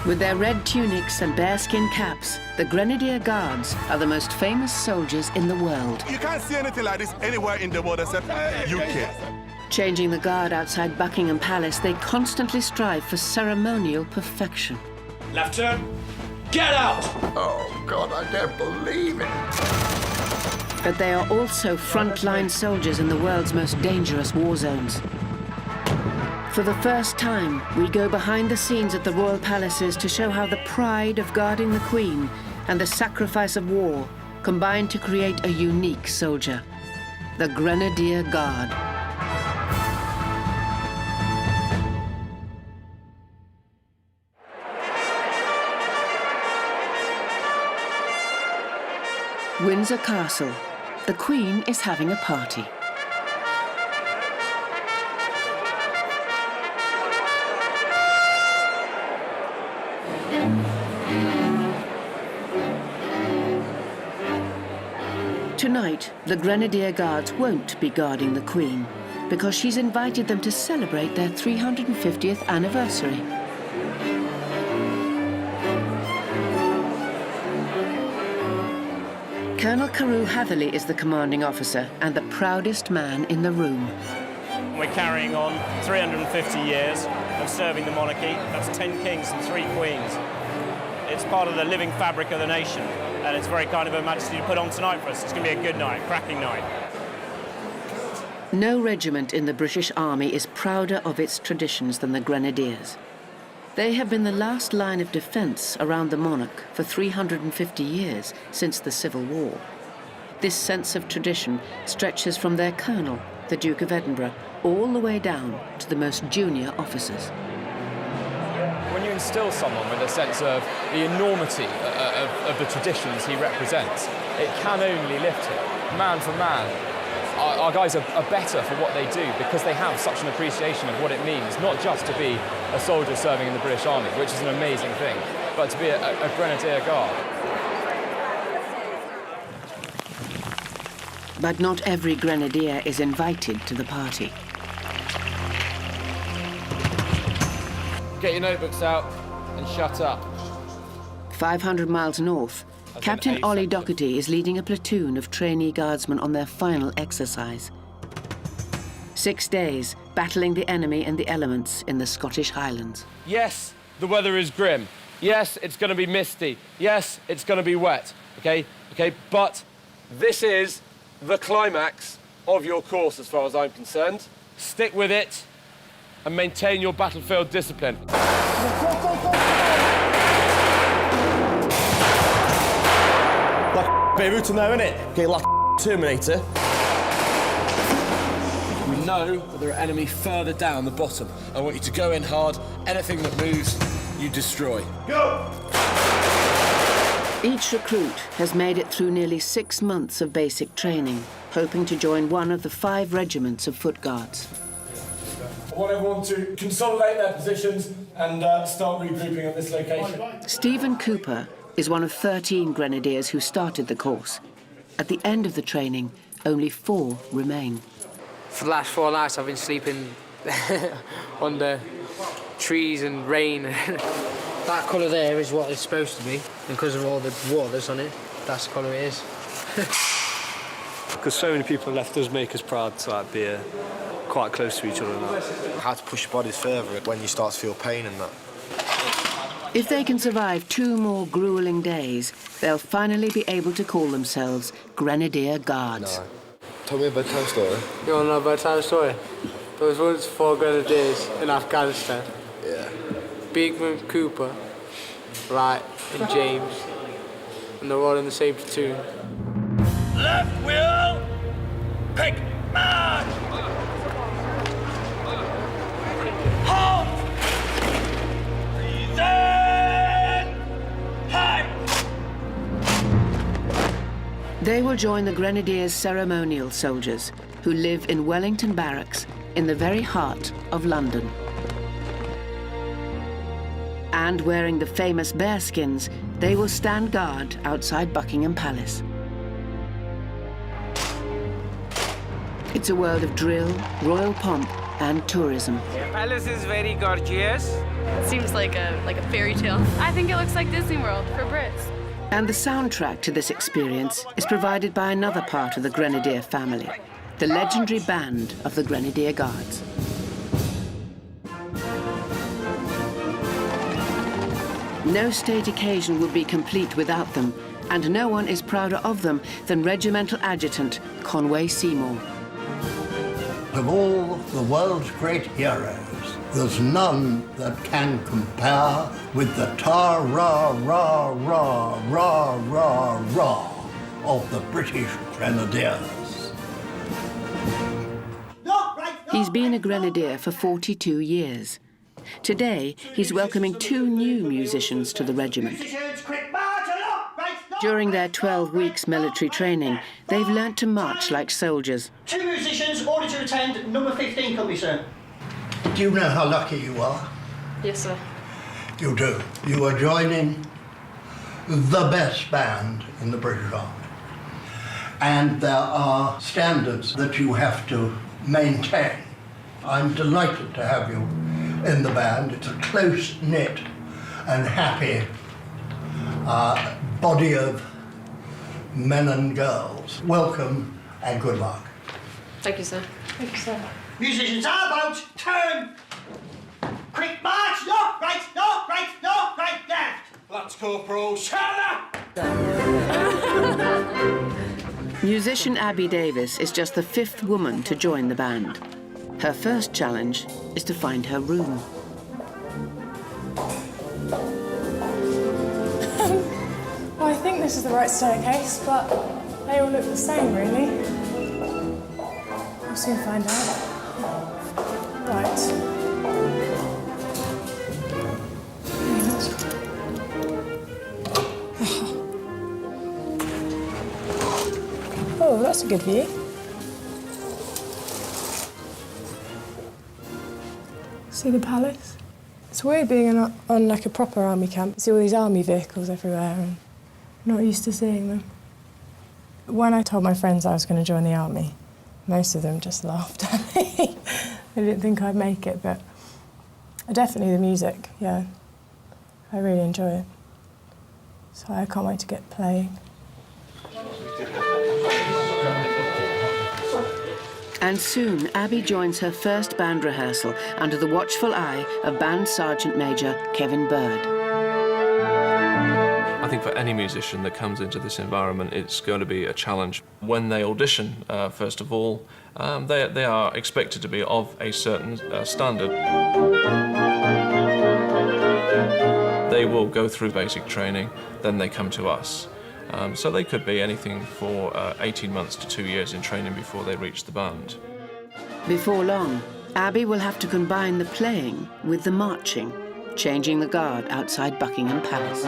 With their red tunics and bearskin caps, the Grenadier Guards are the most famous soldiers in the world. You can't see anything like this anywhere in the world except UK. Changing the guard outside Buckingham Palace, they constantly strive for ceremonial perfection. Left turn, get out! Oh, God, I don't believe it. But they are also frontline soldiers in the world's most dangerous war zones. For the first time, we go behind the scenes at the royal palaces to show how the pride of guarding the Queen and the sacrifice of war combine to create a unique soldier, the Grenadier Guard. Windsor Castle. The Queen is having a party. Tonight, the Grenadier Guards won't be guarding the Queen because she's invited them to celebrate their 350th anniversary. Colonel Carew Hatherley is the commanding officer and the proudest man in the room. We're carrying on 350 years of serving the monarchy. That's 10 kings and 3 queens. It's part of the living fabric of the nation, and it's very kind of Her Majesty to put on tonight for us. It's going to be a good night, cracking night. No regiment in the British Army is prouder of its traditions than the Grenadiers. They have been the last line of defence around the monarch for 350 years since the Civil War. This sense of tradition stretches from their colonel, the Duke of Edinburgh, all the way down to the most junior officers. When you instill someone with a sense of the enormity of the traditions he represents, it can only lift him, man for man. Our guys are better for what they do because they have such an appreciation of what it means, not just to be a soldier serving in the British Army, which is an amazing thing, but to be a Grenadier Guard. But not every Grenadier is invited to the party. Get your notebooks out and shut up. 500 miles north, Captain Ollie Doherty is leading a platoon of trainee guardsmen on their final exercise. 6 days battling the enemy and the elements in the Scottish Highlands. Yes, the weather is grim. Yes, it's going to be misty. Yes, it's going to be wet. Okay, but this is the climax of your course as far as I'm concerned. Stick with it and maintain your battlefield discipline. Like Beirut now, innit? Okay, like Terminator. We know that there are enemy further down the bottom. I want you to go in hard. Anything that moves, you destroy. Go! Each recruit has made it through nearly 6 months of basic training, hoping to join one of the 5 regiments of foot guards. I want everyone to consolidate their positions and start regrouping at this location. Stephen Cooper is one of 13 grenadiers who started the course. At the end of the training, only 4 remain. For the last 4 nights, I've been sleeping under trees and rain. That colour there is what it's supposed to be, and because of all the water that's on it, that's the colour it is. Because so many people left us make us proud to be quite close to each other now. How to push your bodies further when you start to feel pain and that. If they can survive 2 more gruelling days, they'll finally be able to call themselves Grenadier Guards. No. Tell me a bedtime story. You want to know a bedtime story? There was once 4 grenadiers in Afghanistan. Yeah. Beekman, Cooper, Wright and James, and they're all in the same platoon. Left wheel, pick, march! Halt! Reason! High! They will join the Grenadiers' ceremonial soldiers, who live in Wellington Barracks in the very heart of London. And wearing the famous bearskins, they will stand guard outside Buckingham Palace. It's a world of drill, royal pomp, and tourism. The palace is very gorgeous. It seems like a fairy tale. I think it looks like Disney World for Brits. And the soundtrack to this experience is provided by another part of the Grenadier family, the legendary band of the Grenadier Guards. No state occasion would be complete without them, and no one is prouder of them than Regimental Adjutant Conway Seymour. Of all the world's great heroes, there's none that can compare with the ta-ra-ra-ra-ra-ra-ra of the British Grenadiers. He's been a Grenadier for 42 years. Today, he's welcoming 2 new musicians to the regiment. During their 12 weeks military training, they've learnt to march like soldiers. 2 musicians ordered to attend number 15 company, sir. Do you know how lucky you are? Yes, sir. You do. You are joining the best band in the British Army. And there are standards that you have to maintain. I'm delighted to have you in the band. It's a close-knit and happy body of men and girls. Welcome and good luck. Thank you, sir. Thank you, sir. Musicians, how about turn? Quick march, no, right, left. That's Corporal. Shut up! Musician Abby Davis is just the 5th woman to join the band. Her first challenge is to find her room. Well, I think this is the right staircase, but they all look the same, really. We'll soon find out. Right. Oh, that's a good view. See the palace? It's weird being on like a proper army camp. See all these army vehicles everywhere and I'm not used to seeing them. When I told my friends I was going to join the army, most of them just laughed at me. They didn't think I'd make it, but definitely the music, yeah. I really enjoy it. So I can't wait to get playing. And soon, Abby joins her first band rehearsal under the watchful eye of Band Sergeant Major Kevin Bird. I think for any musician that comes into this environment, it's going to be a challenge. When they audition, first of all, they are expected to be of a certain standard. They will go through basic training, then they come to us. So they could be anything for 18 months to 2 years in training before they reach the band. Before long, Abby will have to combine the playing with the marching, changing the guard outside Buckingham Palace.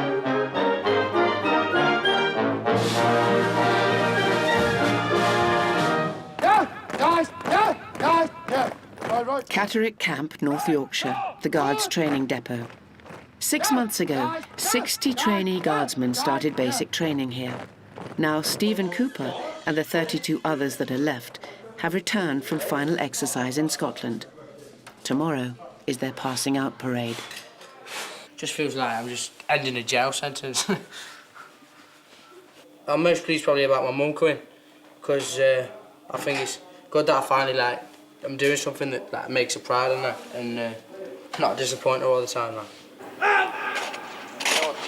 Catterick Camp, North Yorkshire, the Guards training depot. 6 months ago, 60 trainee guardsmen started basic training here. Now Stephen Cooper and the 32 others that are left have returned from final exercise in Scotland. Tomorrow is their passing out parade. Just feels like I'm just ending a jail sentence. I'm most pleased probably about my mum coming, because I think it's good that I finally I'm doing something that makes her proud and not disappoint her all the time.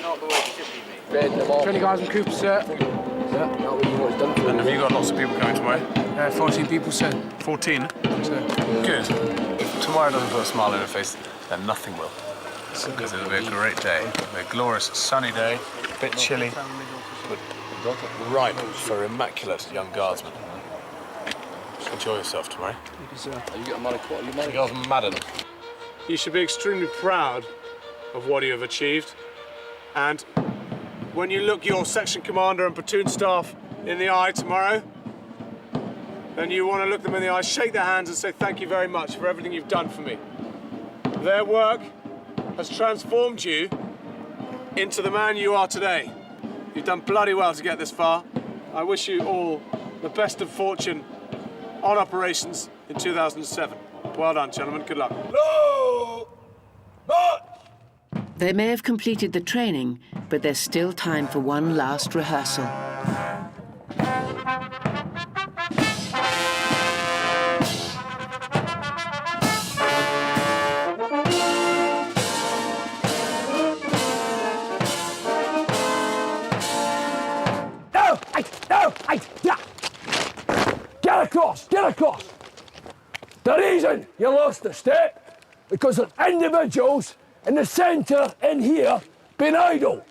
Not the way it should be, mate. 20 guys in Cooper, sir. Yeah, not really what it's done for. And have you got lots of people coming tomorrow? 14 people, sir. 14? Sir. Good. If tomorrow doesn't put a smile on your face, then nothing will. Because it'll be a great day. It'll be a glorious sunny day, a bit chilly, but ripe for immaculate young guardsmen. Enjoy yourself tomorrow. Thank you, sir. Are you getting money? What are you money? Girls Madden. You should be extremely proud of what you have achieved. And when you look your section commander and platoon staff in the eye tomorrow, then you want to look them in the eye, shake their hands and say thank you very much for everything you've done for me. Their work has transformed you into the man you are today. You've done bloody well to get this far. I wish you all the best of fortune on operations in 2007. Well done, gentlemen. Good luck. They may have completed the training, but there's still time for one last rehearsal. Get across. The reason you lost the step, because of individuals in the centre in here been idle.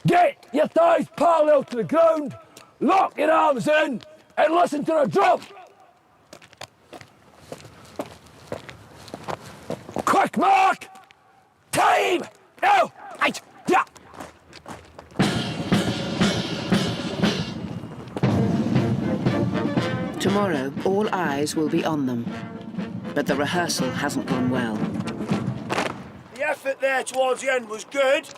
Get your thighs parallel to the ground, lock your arms in, and listen to the drum. Quick, Mark! Time! Now! Yeah. Tomorrow, all eyes will be on them. But the rehearsal hasn't gone well. The effort there towards the end was good,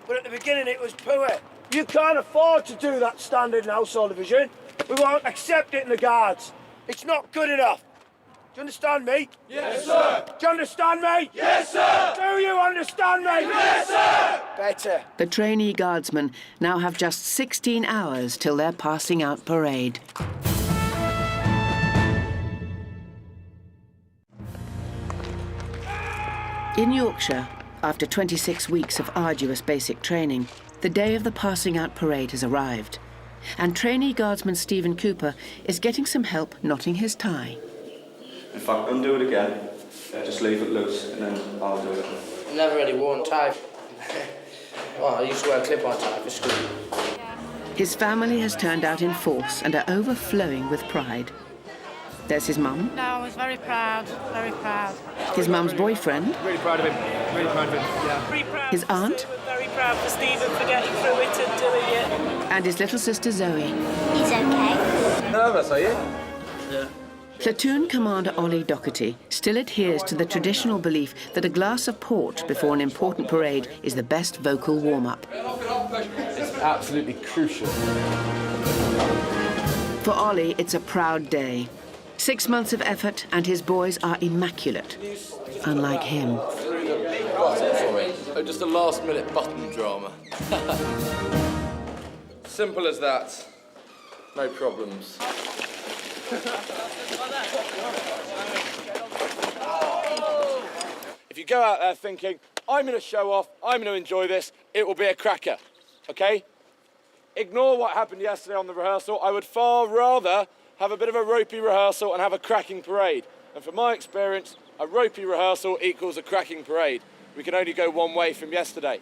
but at the beginning it was poor. You can't afford to do that standard in household division. We won't accept it in the Guards. It's not good enough. Do you understand me? Yes, sir. Do you understand me? Yes, sir. Do you understand me? Yes, sir. Better. The trainee guardsmen now have just 16 hours till their passing out parade. In Yorkshire, after 26 weeks of arduous basic training, the day of the passing out parade has arrived. And trainee guardsman Stephen Cooper is getting some help knotting his tie. In fact, undo it again, just leave it loose, and then I'll do it. I've never really worn a tie. Well, I used to wear a clip-on tie for school. His family has turned out in force and are overflowing with pride. There's his mum. No, I was very proud, very proud. His mum's boyfriend. Really proud of him, really proud of him, yeah. Very proud. His aunt. Very proud for Stephen for getting through it and doing it. And his little sister Zoe. He's okay. Nervous, are you? Yeah. Platoon Commander Ollie Doherty still adheres to the traditional belief that a glass of port before an important parade is the best vocal warm-up. It's absolutely crucial. For Ollie, it's a proud day. 6 months of effort and his boys are immaculate, unlike him. Just a last-minute button drama. Simple as that. No problems. If you go out there thinking, I'm going to show off, I'm going to enjoy this, it will be a cracker, OK? Ignore what happened yesterday on the rehearsal. I would far rather have a bit of a ropey rehearsal and have a cracking parade. And from my experience, a ropey rehearsal equals a cracking parade. We can only go one way from yesterday.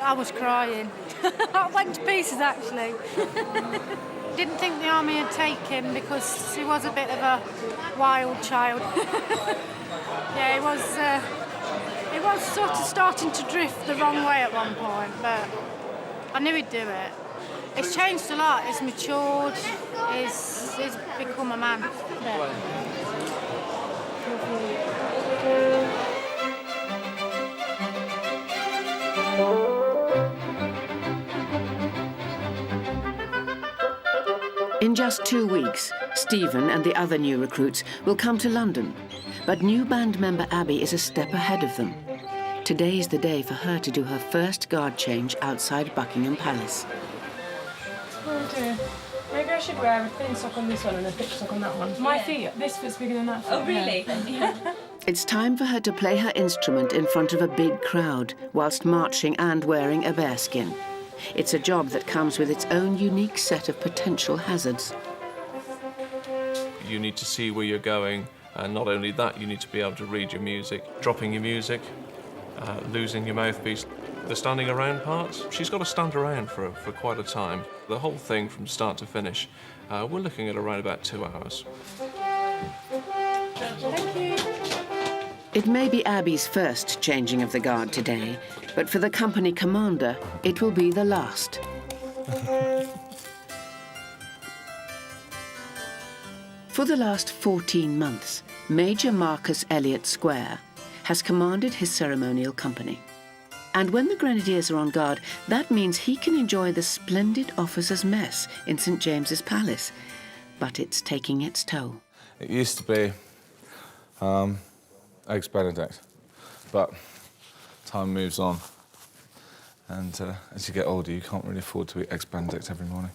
I was crying. I went to pieces, actually. Didn't think the army would take him because he was a bit of a wild child. Yeah, he was sort of starting to drift the wrong way at one point, but I knew he'd do it. He's changed a lot. He's matured. He's become a man. In just 2 weeks, Stephen and the other new recruits will come to London, but new band member Abby is a step ahead of them. Today's the day for her to do her first guard change outside Buckingham Palace. Oh dear. Maybe I should wear a thin sock on this one and a thick sock on that one. My feet, this foot's bigger than that foot. Oh, really? Yeah. It's time for her to play her instrument in front of a big crowd whilst marching and wearing a bearskin. It's a job that comes with its own unique set of potential hazards. You need to see where you're going, and not only that, you need to be able to read your music. Dropping your music, losing your mouthpiece. The standing around part, she's got to stand around for quite a time. The whole thing from start to finish, we're looking at around about 2 hours. Thank you. It may be Abby's first changing of the guard today, but for the company commander, it will be the last. For the last 14 months, Major Marcus Elliott Square has commanded his ceremonial company. And when the Grenadiers are on guard, that means he can enjoy the splendid officers' mess in St. James's Palace. But it's taking its toll. It used to be Eggs Benedict, but time moves on. And as you get older, you can't really afford to eat Eggs Benedict every morning.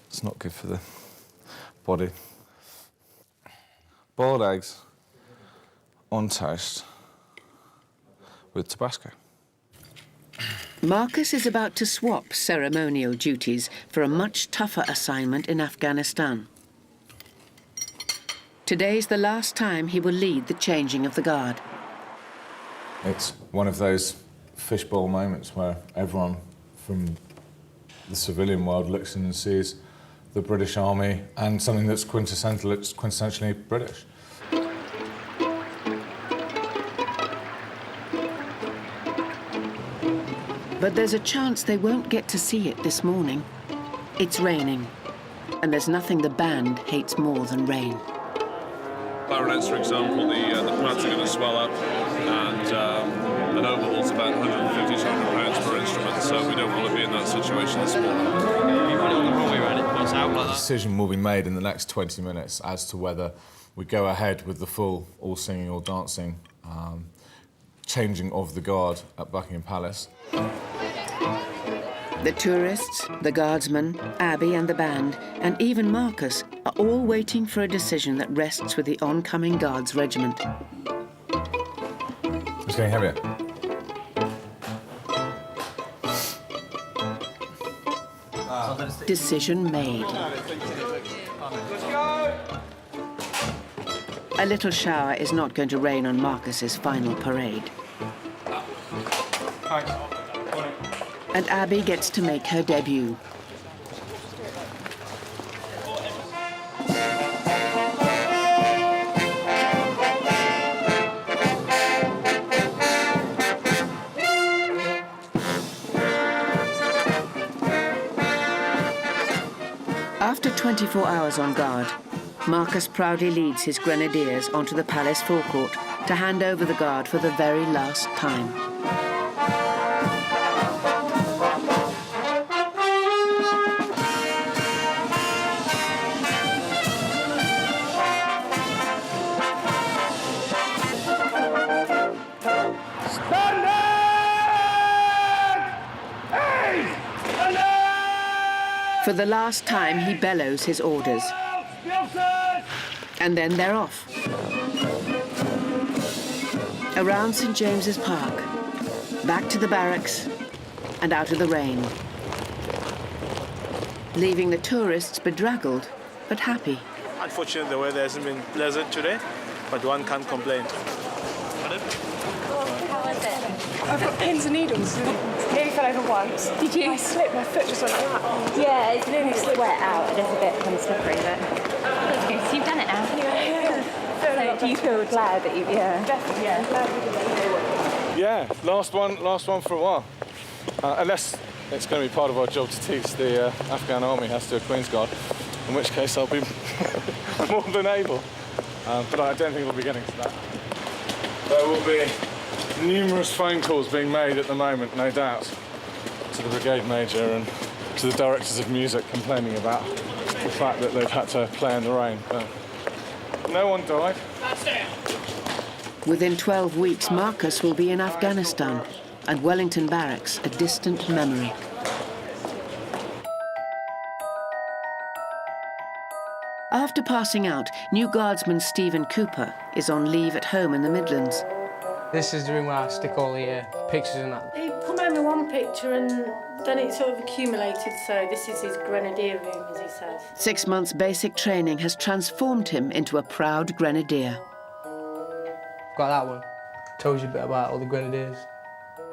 It's not good for the body. Boiled eggs on toast with Tabasco. Marcus is about to swap ceremonial duties for a much tougher assignment in Afghanistan. Today's the last time he will lead the changing of the guard. It's one of those fishbowl moments where everyone from the civilian world looks in and sees the British Army and something that's quintessentially British. But there's a chance they won't get to see it this morning. It's raining, and there's nothing the band hates more than rain. Baronets, for example, the pads are going to swell up, and an overhaul's about 150 to 100 pounds per instrument, so we don't want to be in that situation this morning. The decision will be made in the next 20 minutes as to whether we go ahead with the full all singing, all dancing changing of the guard at Buckingham Palace. The tourists, the guardsmen, Abby and the band, and even Marcus are all waiting for a decision that rests with the oncoming Guards regiment. It's getting heavier. Decision made. A little shower is not going to rain on Marcus's final parade. And Abby gets to make her debut. After 24 hours on guard, Marcus proudly leads his grenadiers onto the palace forecourt to hand over the guard for the very last time. For the last time, he bellows his orders. And then they're off. Around St. James's Park, back to the barracks, and out of the rain. Leaving the tourists bedraggled, but happy. Unfortunately, the weather hasn't been pleasant today, but one can't complain. How was it? I've got pins and needles. Nearly fell over once. Did you? I slipped, my foot just went like that. Yeah, it's nearly wet out. It is a bit kind of slippery, but that's good. So you've done it now. Yeah. So do you feel glad that you've... Yeah. Definitely, yeah. Yeah, last one for a while. Unless it's going to be part of our job to teach the Afghan army how to do a Queen's Guard, in which case I'll be more than able. But I don't think we'll be getting to that. There will be numerous phone calls being made at the moment, no doubt, to the brigade major and to the directors of music complaining about the fact that they've had to play in the rain. But no one died. Within 12 weeks, Marcus will be in Afghanistan, and Wellington Barracks a distant memory. After passing out, new guardsman Stephen Cooper is on leave at home in the Midlands. This is the room where I stick all the pictures and that. He put home in one picture and then it sort of accumulated, so this is his grenadier room, as he says. 6 months basic training has transformed him into a proud grenadier. I've got that one. Tells you a bit about all the grenadiers.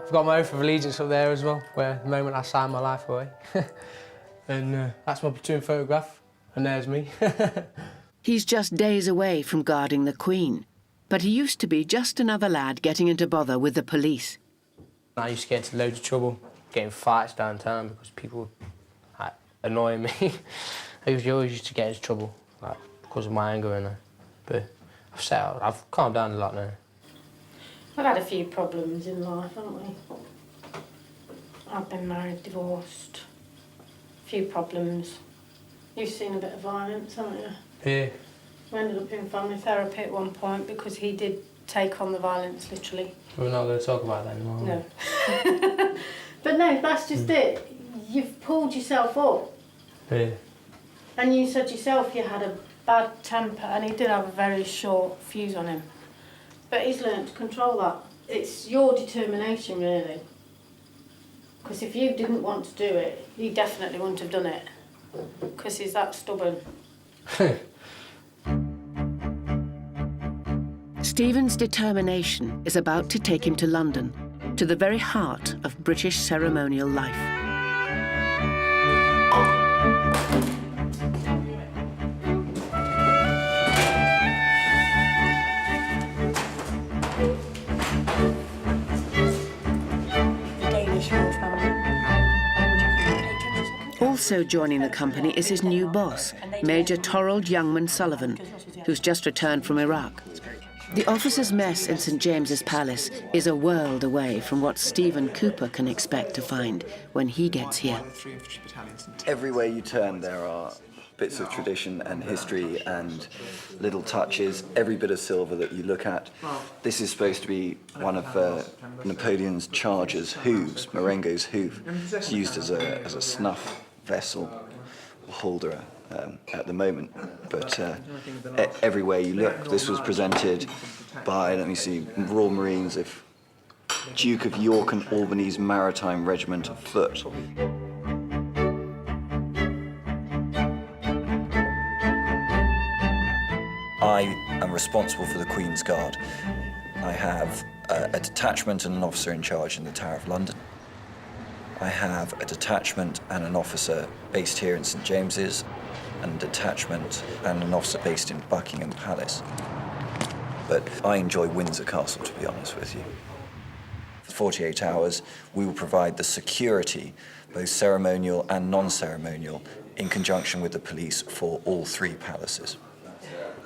I've got my oath of allegiance up there as well, where the moment I signed my life away. And that's my platoon photograph, and there's me. He's just days away from guarding the Queen, But he used to be just another lad getting into bother with the police. I used to get into loads of trouble, getting fights downtown because people like, annoying me. I always used to get into trouble like, because of my anger and that. But I've settled, I've calmed down a lot now. We've had a few problems in life, haven't we? I've been married, divorced, a few problems. You've seen a bit of violence, haven't you? Yeah. We ended up in family therapy at one point because he did take on the violence, literally. We're not going to talk about that anymore. No. But no, that's just it. You've pulled yourself up. Yeah. And you said yourself you had a bad temper, and he did have a very short fuse on him. But he's learned to control that. It's your determination, really. Because if you didn't want to do it, you definitely wouldn't have done it. Because he's that stubborn. Stephen's determination is about to take him to London, to the very heart of British ceremonial life. Also joining the company is his new boss, Major Torald Youngman Sullivan, who's just returned from Iraq. The officers' mess in St James's Palace is a world away from what Stephen Cooper can expect to find when he gets here. Everywhere you turn, there are bits of tradition and history and little touches, every bit of silver that you look at. This is supposed to be one of Napoleon's charger's hooves, Marengo's hoof. It's used as a snuff vessel holder at the moment, but everywhere you look, this was presented by, let me see, Royal Marines, Duke of York and Albany's Maritime Regiment of Foot. I am responsible for the Queen's Guard. I have a detachment and an officer in charge in the Tower of London. I have a detachment and an officer based here in St James's, and a detachment and an officer based in Buckingham Palace. But I enjoy Windsor Castle, to be honest with you. For 48 hours, we will provide the security, both ceremonial and non-ceremonial, in conjunction with the police for all three palaces.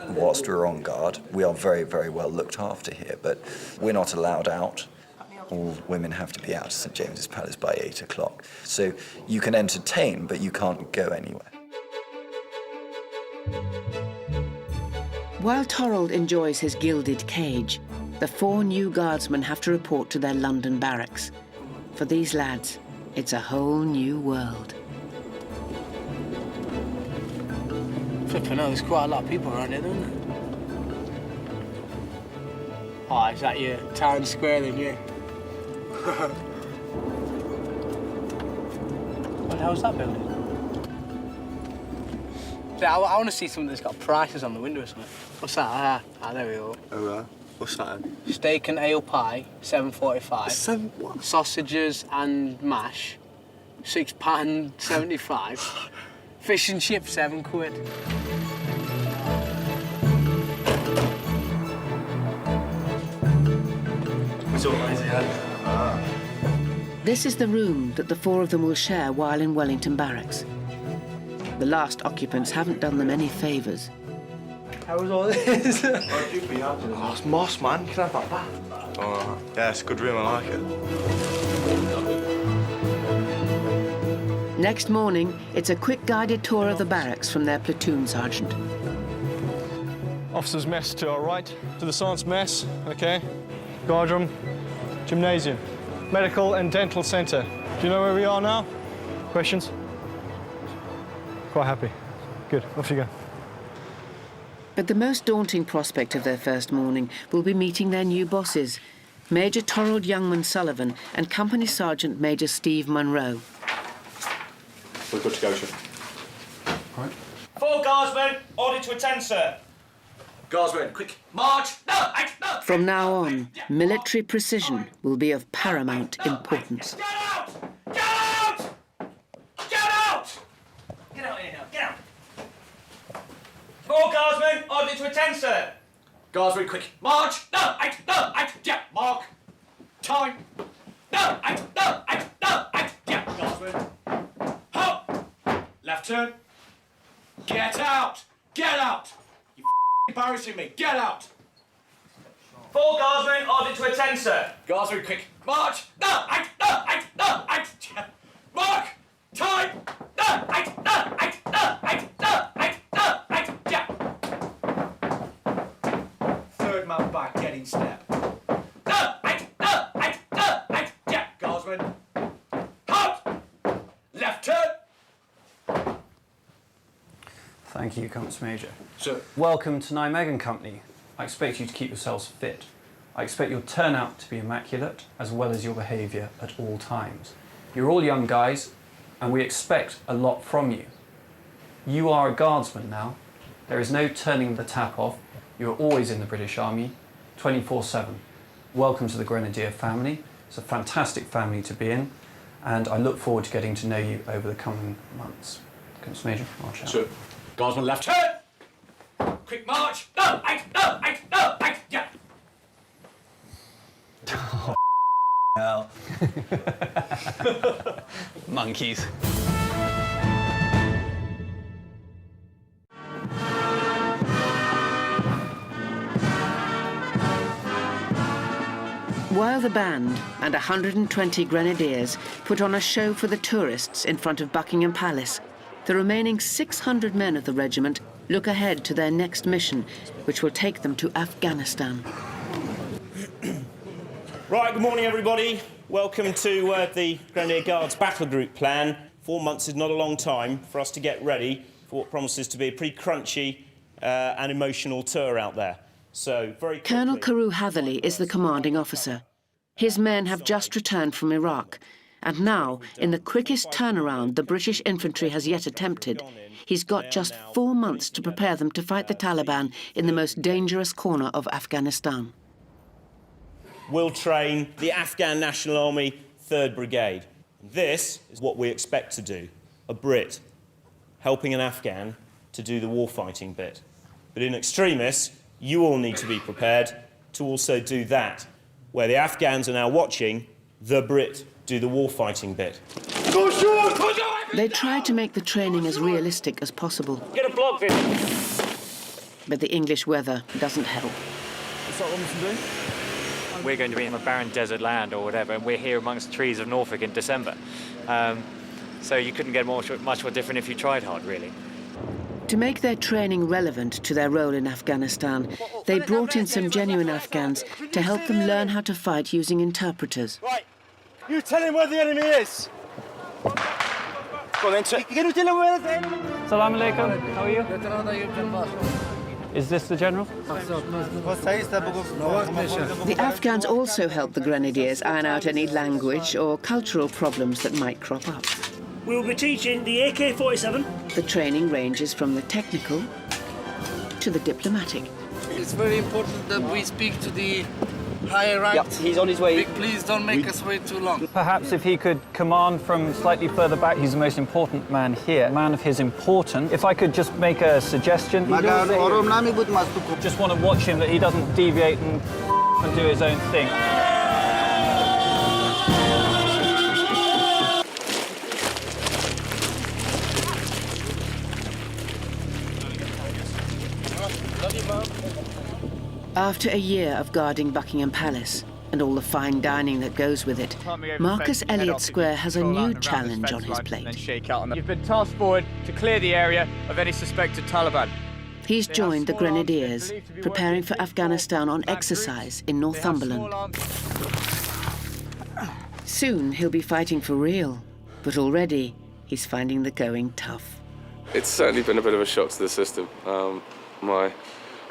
Whilst we're on guard, we are very, very well looked after here, but we're not allowed out. All women have to be out of St James's Palace by 8 o'clock. So you can entertain, but you can't go anywhere. While Torald enjoys his gilded cage, the 4 new guardsmen have to report to their London barracks. For these lads, it's a whole new world. Flipping hell, there's quite a lot of people around here, isn't there? Oh, is that your town square then, yeah? What the hell's that building? I want to see something that's got prices on the window or something. What's that? There we go. Oh, right. What's that? Steak and ale pie, £7.45. What? Sausages and mash, £6.75. Fish and chips, £7. It's all easy, This is the room that the 4 of them will share while in Wellington Barracks. The last occupants haven't done them any favours. How was all this? Oh, it's moss, man. You can have that back. Oh, yeah, it's a good room, I like it. Next morning, it's a quick guided tour of the barracks from their platoon sergeant. Officers' mess to our right, to the science mess, okay. Guardroom, gymnasium, medical and dental centre. Do you know where we are now? Questions? Quite happy. Good, off you go. But the most daunting prospect of their first morning will be meeting their new bosses, Major Torald Youngman Sullivan and Company Sergeant Major Steve Munro. We're good to go, sir. Right. 4 guardsmen, order to attend, sir. Guardsmen, quick, march! No! From now on, military precision will be of paramount importance. Get out! Get out! Get out! Get out here now, get out! 4 guardsmen, order to attend, sir. Guards, very quick. March! No, yeah, mark. Time. No, yeah, Guardsman. Hop! Left turn. Get out! Get out! You embarrassing me. Get out! 4 Guardsmen, ordered to attend, sir. Guards, very quick. March! No, mark! Time! No, yeah. Third man back, get in step. No, yeah, Guardsman. Halt! Left turn. Thank you, Company Major. Sir. Welcome to Nijmegen Company. I expect you to keep yourselves fit. I expect your turnout to be immaculate, as well as your behaviour at all times. You're all young guys, and we expect a lot from you. You are a guardsman now. There is no turning the tap off. You're always in the British Army, 24/7. Welcome to the Grenadier family. It's a fantastic family to be in, and I look forward to getting to know you over the coming months. Company Major, march out. Sir. Guardsman, left turn. Quick march. No, yeah. Oh, hell. Monkeys. While the band and 120 grenadiers put on a show for the tourists in front of Buckingham Palace, the remaining 600 men of the regiment look ahead to their next mission, which will take them to Afghanistan. Right, good morning, everybody. Welcome to the Grenadier Guards battle group plan. 4 months is not a long time for us to get ready for what promises to be a pretty crunchy and emotional tour out there. So, very quickly... Colonel Carew Hatherley is the commanding officer. His men have just returned from Iraq, and now, in the quickest turnaround the British infantry has yet attempted, he's got just 4 months to prepare them to fight the Taliban in the most dangerous corner of Afghanistan. We'll train the Afghan National Army 3rd Brigade. This is what we expect to do, a Brit helping an Afghan to do the warfighting bit. But in extremis, you all need to be prepared to also do that, where the Afghans are now watching the Brit do the warfighting bit. They try to make the training as realistic as possible. Get a block, Vin. But the English weather doesn't help. What's that one to do? We're going to be in a barren desert land or whatever, and we're here amongst the trees of Norfolk in December. So you couldn't get much more different if you tried hard, really. To make their training relevant to their role in Afghanistan, they brought in some genuine Afghans to help them learn how to fight using interpreters. Right, you tell him where the enemy is. Go on then, can you tell him where the enemy is? Assalamu alaikum, how are you? Is this the general? The Afghans also help the Grenadiers iron out any language or cultural problems that might crop up. We'll be teaching the AK-47. The training ranges from the technical to the diplomatic. It's very important that we speak to the higher rank. Yep, he's on his way. Please don't make us wait too long. Perhaps if he could command from slightly further back, he's the most important man here. A man of his importance. If I could just make a suggestion. Just want to watch him that he doesn't deviate and do his own thing. After a year of guarding Buckingham Palace and all the fine dining that goes with it, Marcus Elliott Square has a new challenge on his plate. You've been tasked forward to clear the area of any suspected Taliban. He's joined the Grenadiers, preparing for Afghanistan on exercise in Northumberland. Soon he'll be fighting for real, but already he's finding the going tough. It's certainly been a bit of a shock to the system. My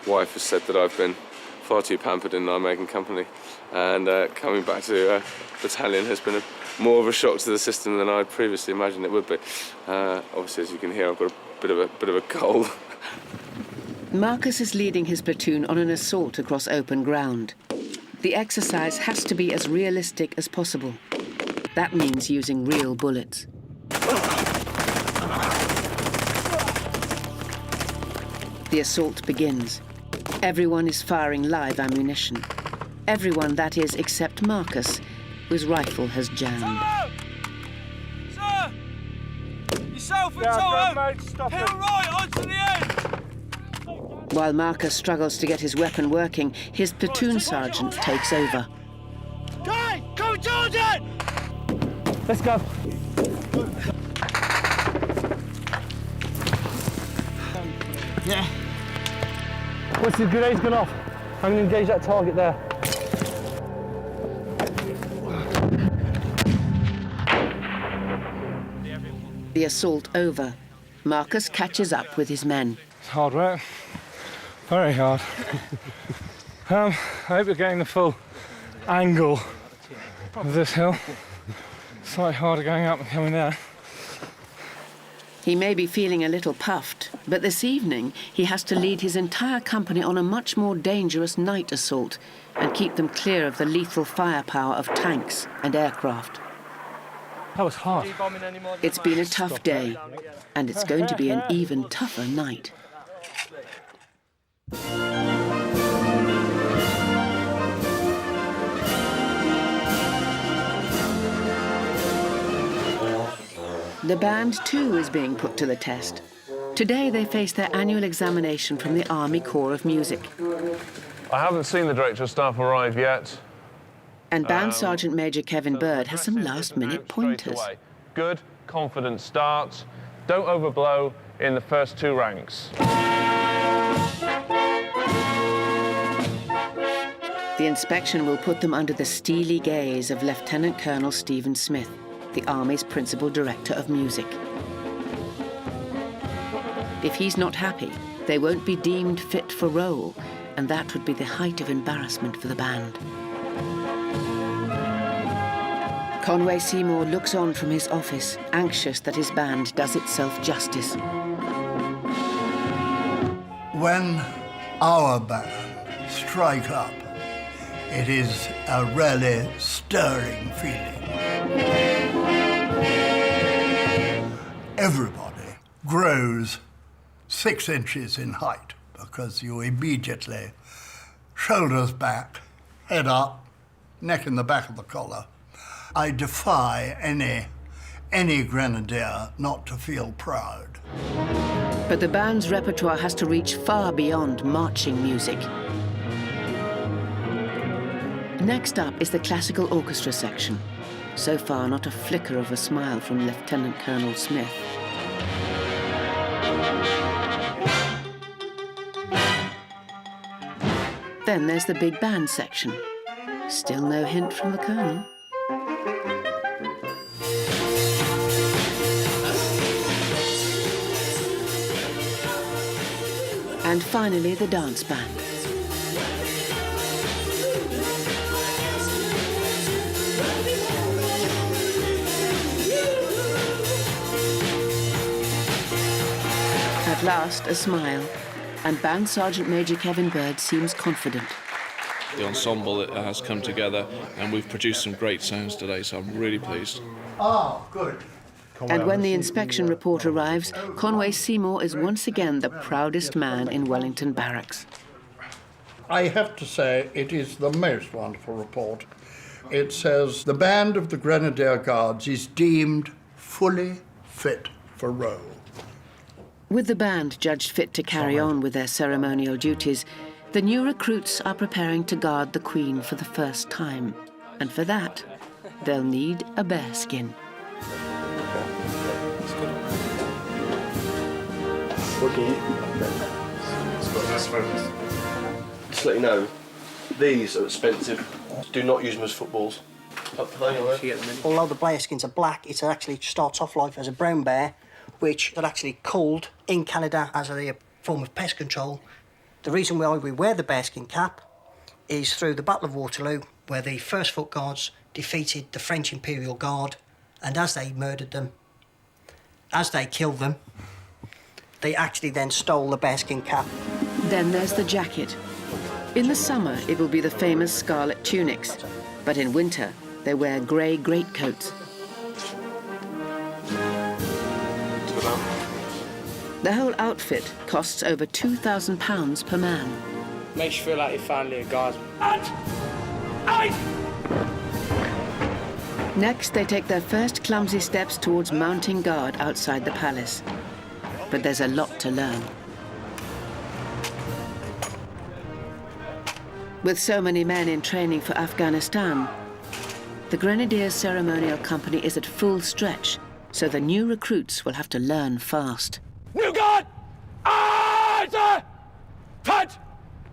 wife has said that I've been far too pampered in Nijmegen Company, and coming back to battalion has been more of a shock to the system than I previously imagined it would be. Obviously, as you can hear, I've got a bit of a cold. Marcus is leading his platoon on an assault across open ground. The exercise has to be as realistic as possible. That means using real bullets. The assault begins. Everyone is firing live ammunition. Everyone, that is, except Marcus, whose rifle has jammed. Sir! Yourself and Toto! Hill right onto the end! While Marcus struggles to get his weapon working, his platoon sergeant takes over. Guy, come towards it! Let's go. Yeah. Once the grenade's gone off, I'm going to engage that target there. The assault over, Marcus catches up with his men. It's hard work. Very hard. I hope you're getting the full angle of this hill. Slightly harder going up and coming down. He may be feeling a little puffed, but this evening he has to lead his entire company on a much more dangerous night assault and keep them clear of the lethal firepower of tanks and aircraft. That was hard. It's been a tough day, and it's going to be an even tougher night. The band, too, is being put to the test. Today they face their annual examination from the Army Corps of Music. I haven't seen the Director of Staff arrive yet. And Band Sergeant Major Kevin Bird has some last-minute pointers. Good, confident start. Don't overblow in the first two ranks. The inspection will put them under the steely gaze of Lieutenant Colonel Stephen Smith, the Army's principal director of music. If he's not happy, they won't be deemed fit for role, and that would be the height of embarrassment for the band. Conway Seymour looks on from his office, anxious that his band does itself justice. When our band strike up, it is a really stirring feeling. Everybody grows 6 inches in height because you immediately, shoulders back, head up, neck in the back of the collar. I defy any grenadier not to feel proud. But the band's repertoire has to reach far beyond marching music. Next up is the classical orchestra section. So far, not a flicker of a smile from Lieutenant Colonel Smith. Then there's the big band section. Still no hint from the Colonel. And finally, the dance band. At last, a smile, and Band Sergeant Major Kevin Bird seems confident. The ensemble has come together and we've produced some great sounds today, so I'm really pleased. Ah, good. And when the inspection report arrives, Conway Seymour is once again the proudest man in Wellington Barracks. I have to say it is the most wonderful report. It says the band of the Grenadier Guards is deemed fully fit for role. With the band judged fit to carry on with their ceremonial duties, the new recruits are preparing to guard the Queen for the first time. And for that, they'll need a bearskin. Just to let you know, these are expensive. Do not use them as footballs. Although the bearskins are black, it actually starts off life as a brown bear, which are actually called in Canada as a form of pest control. The reason why we wear the bearskin cap is through the Battle of Waterloo, where the 1st Foot Guards defeated the French Imperial Guard, and as they murdered them, as they killed them, they actually then stole the bearskin cap. Then there's the jacket. In the summer, it will be the famous scarlet tunics, but in winter, they wear grey greatcoats. The whole outfit costs over £2,000 per man. Makes you feel like you're finally a guard. Next, they take their first clumsy steps towards mounting guard outside the palace. But there's a lot to learn. With so many men in training for Afghanistan, the Grenadiers Ceremonial Company is at full stretch, so the new recruits will have to learn fast. New guard! Punch!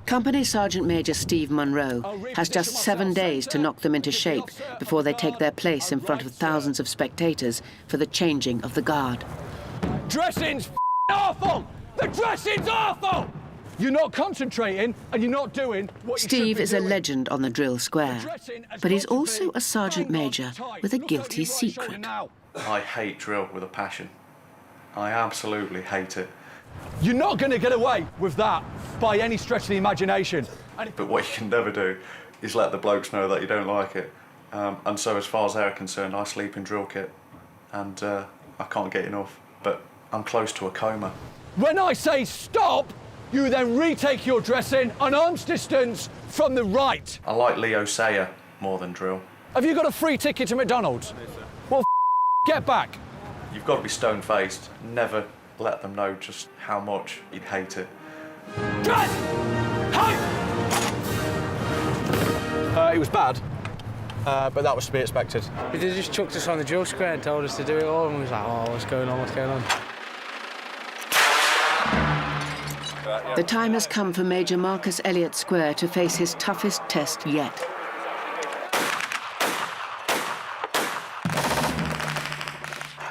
Company Sergeant Major Steve Munro has just 7 days to knock them into shape before they take their place in front of thousands of spectators for the changing of the guard. Dressing's awful! The dressing's awful! You're not concentrating and you're not doing what you should be Steve is a doing. legend on the drill square, but he's also a sergeant major with a guilty secret. I hate drill with a passion. I absolutely hate it. You're not going to get away with that by any stretch of the imagination. But what you can never do is let the blokes know that you don't like it. And so as far as they're concerned, I sleep in drill kit and I can't get enough. But I'm close to a coma. When I say stop, you then retake your dressing an arm's distance from the right. I like Leo Sayer more than drill. Have you got a free ticket to McDonald's? Well, get back. You've got to be stone-faced. Never let them know just how much you'd hate it. Dress! It was bad, but that was to be expected. They just chucked us on the drill square and told us to do it all, and we was like, oh, what's going on, what's going on? The time has come for Major Marcus Elliott Square to face his toughest test yet.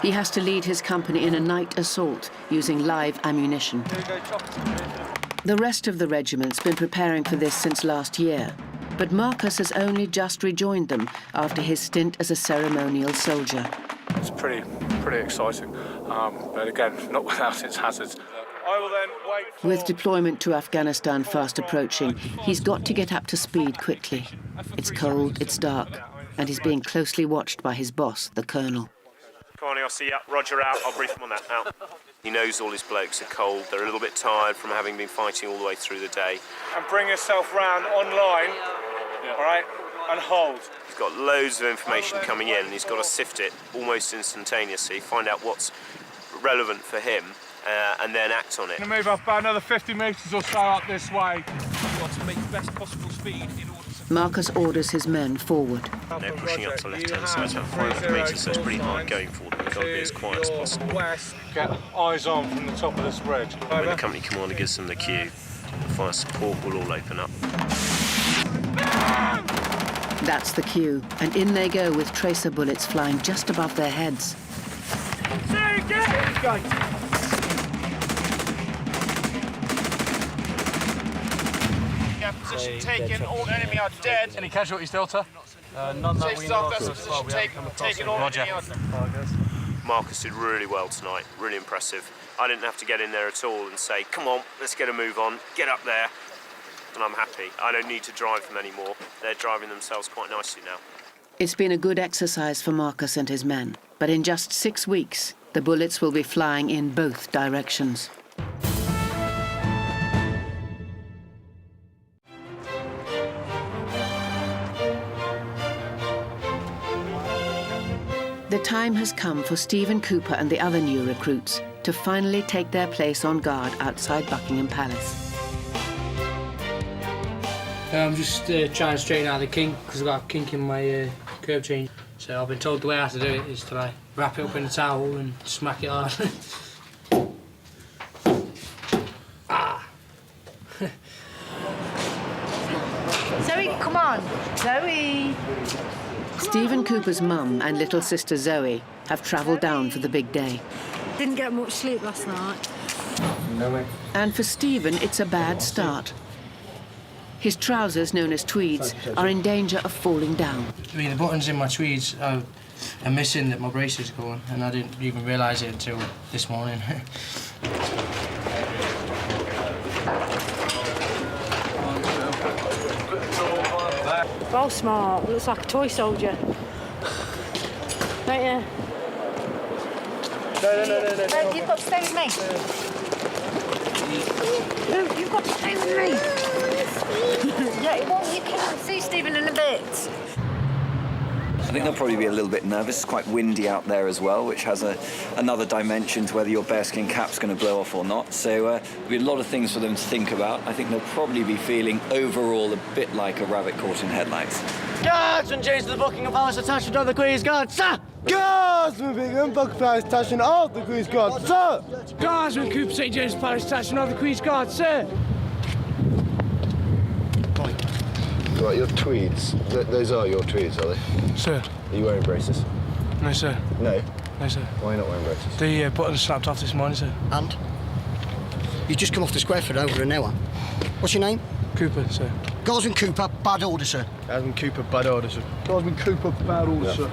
He has to lead his company in a night assault using live ammunition. The rest of the regiment's been preparing for this since last year, but Marcus has only just rejoined them after his stint as a ceremonial soldier. It's pretty exciting, but again, not without its hazards. I will then wait for... With deployment to Afghanistan fast approaching, he's got to get up to speed quickly. It's cold, it's dark, and he's being closely watched by his boss, the colonel. Come on, I'll see you. Roger out. I'll brief him on that. Out. He knows all his blokes are cold. They're a little bit tired from having been fighting all the way through the day. And bring yourself round online, all right, and hold. He's got loads of information coming in and he's got to sift it almost instantaneously, find out what's relevant for him, and then act on it. I'm going to move up about another 50 metres or so up this way. You've got to make the best possible speed in order to... Marcus orders his men forward. They're pushing up to the left-hand side, about 500 metres, so it's pretty hard going for them. They've got to be as quiet as possible. West. Get eyes on from the top of this ridge. When the company commander gives them the cue, the fire support will all open up. That's the cue, and in they go with tracer bullets flying just above their heads. Position taken, all enemy are dead. Any casualties, Delta? None that we know of. Position taken, all enemy are dead. Marcus did really well tonight, really impressive. I didn't have to get in there at all and say, come on, let's get a move on, get up there. And I'm happy. I don't need to drive them anymore. They're driving themselves quite nicely now. It's been a good exercise for Marcus and his men, but in just 6 weeks, the bullets will be flying in both directions. The time has come for Stephen Cooper and the other new recruits to finally take their place on guard outside Buckingham Palace. I'm just trying to straighten out the kink because I've got a kink in my curb change. So I've been told the way how to do it is to like wrap it up in a towel and smack it hard. Zoe, come on. Zoe. Stephen Cooper's mum and little sister Zoe have travelled down for the big day. Didn't get much sleep last night. No way. And for Stephen, it's a bad start. His trousers, known as tweeds, are in danger of falling down. I mean, the buttons in my tweeds are missing that my braces go on, and I didn't even realise it until this morning. Oh, smart. Looks like a toy soldier. Right here. No. You've got to stay with me. No, you've got to stay with me. Yeah, well, you can see Stephen in a bit. I think they'll probably be a little bit nervous. It's quite windy out there as well, which has another dimension to whether your bearskin cap's going to blow off or not. So there'll be a lot of things for them to think about. I think they'll probably be feeling overall a bit like a rabbit caught in headlights. Guardsmen changed the Buckingham Palace attachment of the Queen's Guard, sir! Guardsmen Buckingham Palace attachment of the Queen's Guard, sir! Guardsmen Cooper St James Palace attachment of the Queen's Guard, sir! Right, your tweeds. Those are your tweeds, are they? Sir. Are you wearing braces? No, sir. No? No, sir. Why are you not wearing braces? The buttons snapped off this morning, sir. And? You just come off the square for over an hour. What's your name? Cooper, sir. Guardsman Cooper, bad order, sir. Guardsman Cooper, bad order, sir. Guardsman Cooper, bad order, sir.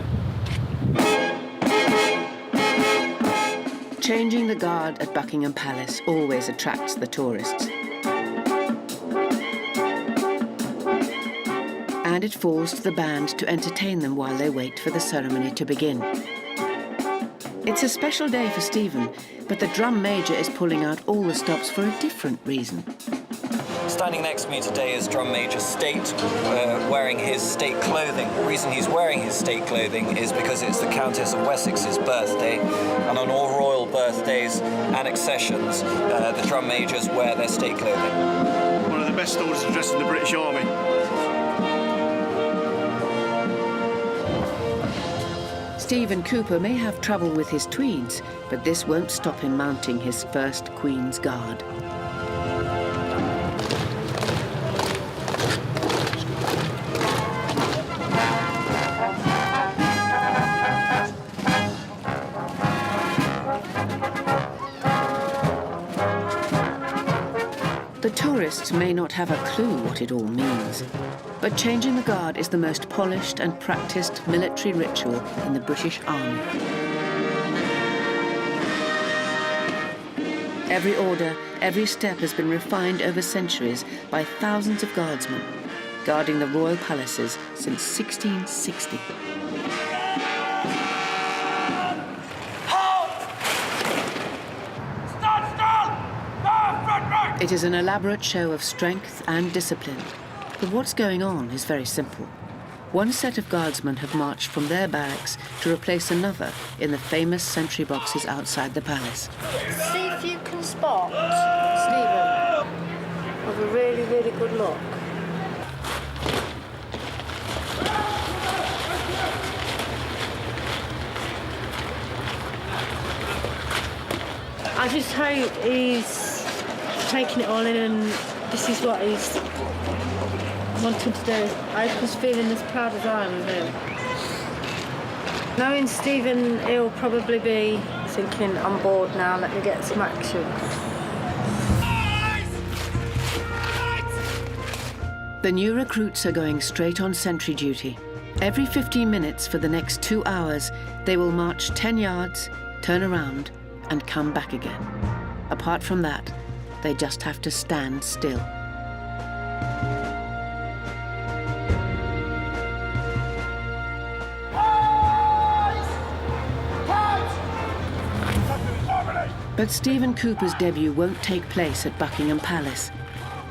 Changing the guard at Buckingham Palace always attracts the tourists. And it falls to the band to entertain them while they wait for the ceremony to begin. It's a special day for Stephen, but the drum major is pulling out all the stops for a different reason. Standing next to me today is Drum Major State, wearing his state clothing. The reason he's wearing his state clothing is because it's the Countess of Wessex's birthday, and on all royal birthdays and accessions, the drum majors wear their state clothing. One of the best orders addressed in the British Army. Stephen Cooper may have trouble with his tweeds, but this won't stop him mounting his first Queen's Guard. The tourists may not have a clue what it all means, but changing the guard is the most polished and practiced military ritual in the British Army. Every order, every step has been refined over centuries by thousands of guardsmen, guarding the royal palaces since 1660. It is an elaborate show of strength and discipline, but what's going on is very simple. One set of guardsmen have marched from their barracks to replace another in the famous sentry boxes outside the palace. See if you can spot Stephen with a really, really good look. I just hope he's taking it all in and this is what he's wanting to do. I hope he's feeling as proud as I am of him. Knowing Stephen, he'll probably be thinking, I'm bored now, let me get some action. The new recruits are going straight on sentry duty. Every 15 minutes for the next 2 hours, they will march 10 yards, turn around, and come back again. Apart from that, they just have to stand still. But Stephen Cooper's debut won't take place at Buckingham Palace.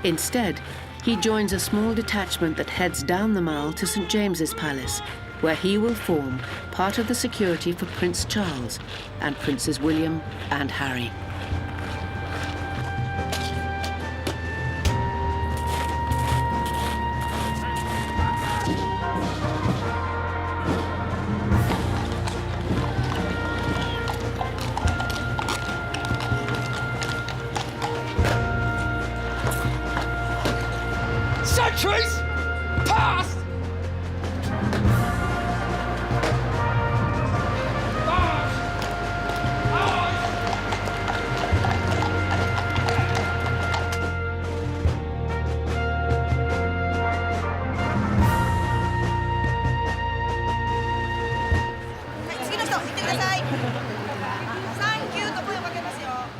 Instead, he joins a small detachment that heads down the Mall to St James's Palace, where he will form part of the security for Prince Charles and Princes William and Harry. Sentries! Past!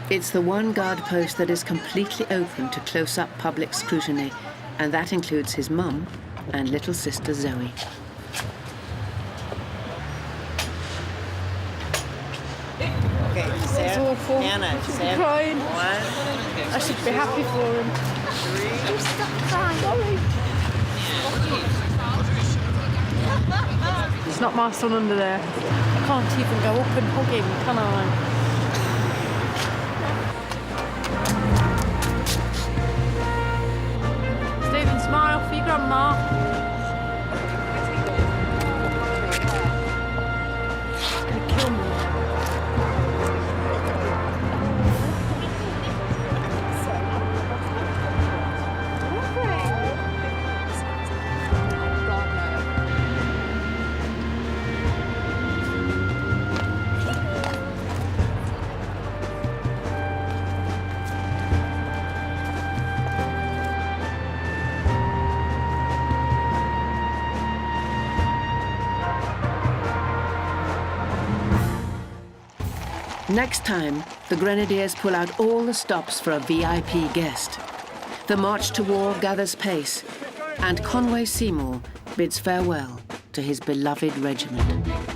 It's the one guard post that is completely open to close-up public scrutiny, and that includes his mum and little sister Zoe. Okay, Sarah. It's awful. I should be crying. I should be happy for him. Stop crying. Sorry. It's not my son under there. I can't even go up and hug him, can I? Stephen, smile for your grandma. Next time, the Grenadiers pull out all the stops for a VIP guest. The march to war gathers pace, and Conway Seymour bids farewell to his beloved regiment.